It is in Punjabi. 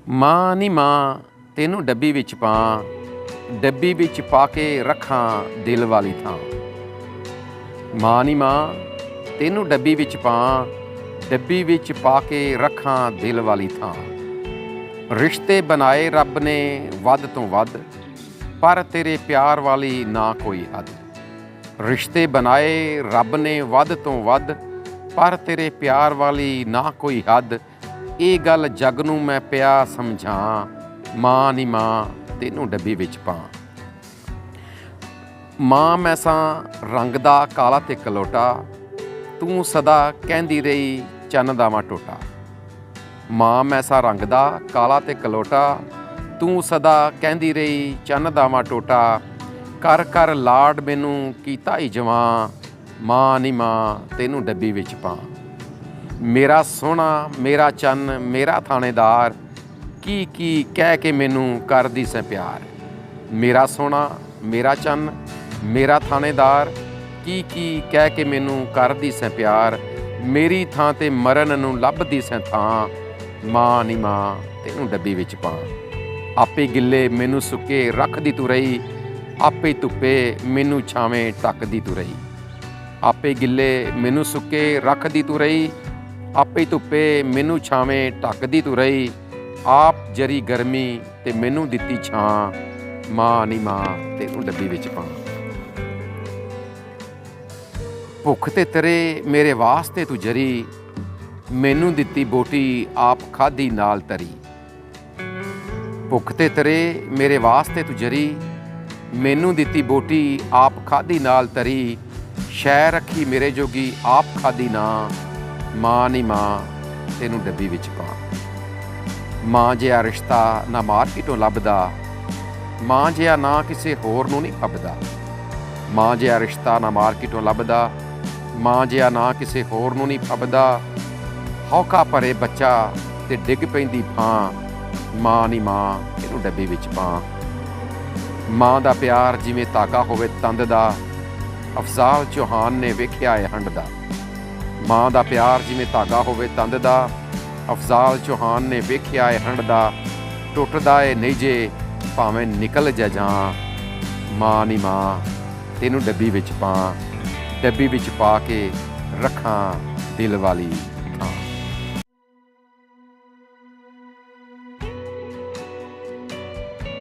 ਮਾਂ ਨੀ ਮਾਂ ਤੈਨੂੰ ਡੱਬੀ ਵਿੱਚ ਪਾਂ, ਡੱਬੀ ਵਿੱਚ ਪਾ ਕੇ ਰੱਖਾਂ ਦਿਲ ਵਾਲੀ ਥਾਂ। ਮਾਂ ਨੀ ਮਾਂ ਤੈਨੂੰ ਡੱਬੀ ਵਿੱਚ ਪਾਂ, ਡੱਬੀ ਵਿੱਚ ਪਾ ਕੇ ਰੱਖਾਂ ਦਿਲ ਵਾਲੀ ਥਾਂ। ਰਿਸ਼ਤੇ ਬਣਾਏ ਰੱਬ ਨੇ ਵੱਧ ਤੋਂ ਵੱਧ, ਪਰ ਤੇਰੇ ਪਿਆਰ ਵਾਲੀ ਨਾ ਕੋਈ ਹੱਦ। ਰਿਸ਼ਤੇ ਬਣਾਏ ਰੱਬ ਨੇ ਵੱਧ ਤੋਂ ਵੱਧ, ਪਰ ਤੇਰੇ ਪਿਆਰ ਵਾਲੀ ਨਾ ਕੋਈ ਹੱਦ। ਇਹ ਗੱਲ ਜੱਗ ਨੂੰ ਮੈਂ ਪਿਆ ਸਮਝਾਂ, ਮਾਂ ਨੀ ਮਾਂ ਤੈਨੂੰ ਡੱਬੀ ਵਿੱਚ ਪਾਂ। ਮਾਂ ਮੈਂ ਸਾਂ ਰੰਗ ਦਾ ਕਾਲਾ ਤੇ ਕਲੋਟਾ, ਤੂੰ ਸਦਾ ਕਹਿੰਦੀ ਰਹੀ ਚੰਨ ਦਾ ਵਾਂ ਟੋਟਾ। ਮਾਂ ਮੈਂ ਸਾਂ ਰੰਗ ਦਾ ਕਾਲਾ ਤੇ ਕਲੋਟਾ, ਤੂੰ ਸਦਾ ਕਹਿੰਦੀ ਰਹੀ ਚੰਨ ਦਾ ਵਾਂ ਟੋਟਾ। ਕਰ ਕਰ ਲਾਡ ਮੈਨੂੰ ਕੀਤਾ ਹੀ ਜਵਾਂ, ਮਾਂ ਨੀ ਮਾਂ ਤੈਨੂੰ ਡੱਬੀ ਵਿੱਚ ਪਾਂ। ਮੇਰਾ ਸੋਹਣਾ ਮੇਰਾ ਚੰਨ ਮੇਰਾ ਥਾਣੇਦਾਰ, ਕੀ ਕੀ ਕਹਿ ਕੇ ਮੈਨੂੰ ਕਰਦੀ ਸੈਂ ਪਿਆਰ। ਮੇਰਾ ਸੋਹਣਾ ਮੇਰਾ ਚੰਨ ਮੇਰਾ ਥਾਣੇਦਾਰ, ਕੀ ਕੀ ਕਹਿ ਕੇ ਮੈਨੂੰ ਕਰਦੀ ਸੈਂ ਪਿਆਰ। ਮੇਰੀ ਥਾਂ ਤੇ ਮਰਨ ਨੂੰ ਲੱਭਦੀ ਸੈਂ ਥਾਂ, ਮਾਂ ਨੀ ਮਾਂ ਤੈਨੂੰ ਡੱਬੀ ਵਿੱਚ ਪਾਂ। ਆਪੇ ਗਿੱਲੇ ਮੈਨੂੰ ਸੁੱਕੇ ਰੱਖਦੀ ਤੂੰ ਰਹੀ, ਆਪੇ ਧੁੱਪੇ ਮੈਨੂੰ ਛਾਵੇਂ ਢੱਕਦੀ ਤੂੰ ਰਹੀ। ਆਪੇ ਗਿੱਲੇ ਮੈਨੂੰ ਸੁੱਕੇ ਰੱਖਦੀ ਤੂੰ ਰਹੀ, ਆਪੇ ਧੁੱਪੇ ਮੈਨੂੰ ਛਾਵੇਂ ਢੱਕਦੀ ਤੂੰ ਰਹੀ। ਆਪ ਜਰੀ ਗਰਮੀ ਤੇ ਮੈਨੂੰ ਦਿੱਤੀ ਛਾਂ, ਮਾਂ ਨੀ ਮਾਂ ਤੈਨੂੰ ਡੱਬੀ ਵਿੱਚ ਪਾਂ। ਭੁੱਖ ਤੇ ਤੇਰੇ ਮੇਰੇ ਵਾਸਤੇ ਤੂੰ ਜਰੀ, ਮੈਨੂੰ ਦਿੱਤੀ ਬੋਟੀ ਆਪ ਖਾਧੀ ਨਾਲ ਤਰੀ। ਭੁੱਖ ਤੇ ਤੇਰੇ ਮੇਰੇ ਵਾਸਤੇ ਤੂੰ ਜਰੀ, ਮੈਨੂੰ ਦਿੱਤੀ ਬੋਟੀ ਆਪ ਖਾਧੀ ਨਾਲ ਤਰੀ। ਸ਼ੈ ਰੱਖੀ ਮੇਰੇ ਜੋਗੀ ਆਪ ਖਾਧੀ ਨਾ, ਮਾਂ ਨੀ ਮਾਂ ਤੈਨੂੰ ਡੱਬੀ ਵਿੱਚ ਪਾਂ। ਮਾਂ ਜਿਹਾ ਰਿਸ਼ਤਾ ਨਾ ਮਾਰਕੀਟੋਂ ਲੱਭਦਾ, ਮਾਂ ਜਿਹਾ ਨਾ ਕਿਸੇ ਹੋਰ ਨੂੰ ਨਹੀਂ ਫੱਬਦਾ। ਮਾਂ ਜਿਹਾ ਰਿਸ਼ਤਾ ਨਾ ਮਾਰਕੀਟੋਂ ਲੱਭਦਾ, ਮਾਂ ਜਿਹਾ ਨਾ ਕਿਸੇ ਹੋਰ ਨੂੰ ਨਹੀਂ ਫੱਬਦਾ। ਹੌਕਾ ਭਰੇ ਬੱਚਾ ਤੇ ਡਿੱਗ ਪੈਂਦੀ ਫਾਂ, ਮਾਂ ਨੀ ਮਾਂ ਤੈਨੂੰ ਡੱਬੀ ਵਿੱਚ ਪਾਂ। ਮਾਂ ਦਾ ਪਿਆਰ ਜਿਵੇਂ ਧਾਗਾ ਹੋਵੇ ਤੰਦ ਦਾ, ਅਫਜ਼ਾਲ ਚੌਹਾਨ ਨੇ ਵੇਖਿਆ ਏ ਹੰਡ ਦਾ। ਮਾਂ ਦਾ ਪਿਆਰ ਜਿਵੇਂ ਧਾਗਾ ਹੋਵੇ ਤੰਦ ਦਾ, ਅਫਜ਼ਾਲ ਚੌਹਾਨ ਨੇ ਵੇਖਿਆ ਏ ਹੰਡ ਦਾ। ਟੁੱਟਦਾ ਏ ਨਹੀਂ ਜੇ ਭਾਵੇਂ ਨਿਕਲ ਜਾ ਜਾਂ, ਮਾਂ ਨੀ ਮਾਂ ਤੈਨੂੰ ਡੱਬੀ ਵਿੱਚ ਪਾਂ। ਡੱਬੀ ਵਿੱਚ ਪਾ ਕੇ ਰੱਖਾਂ ਦਿਲ ਵਾਲੀ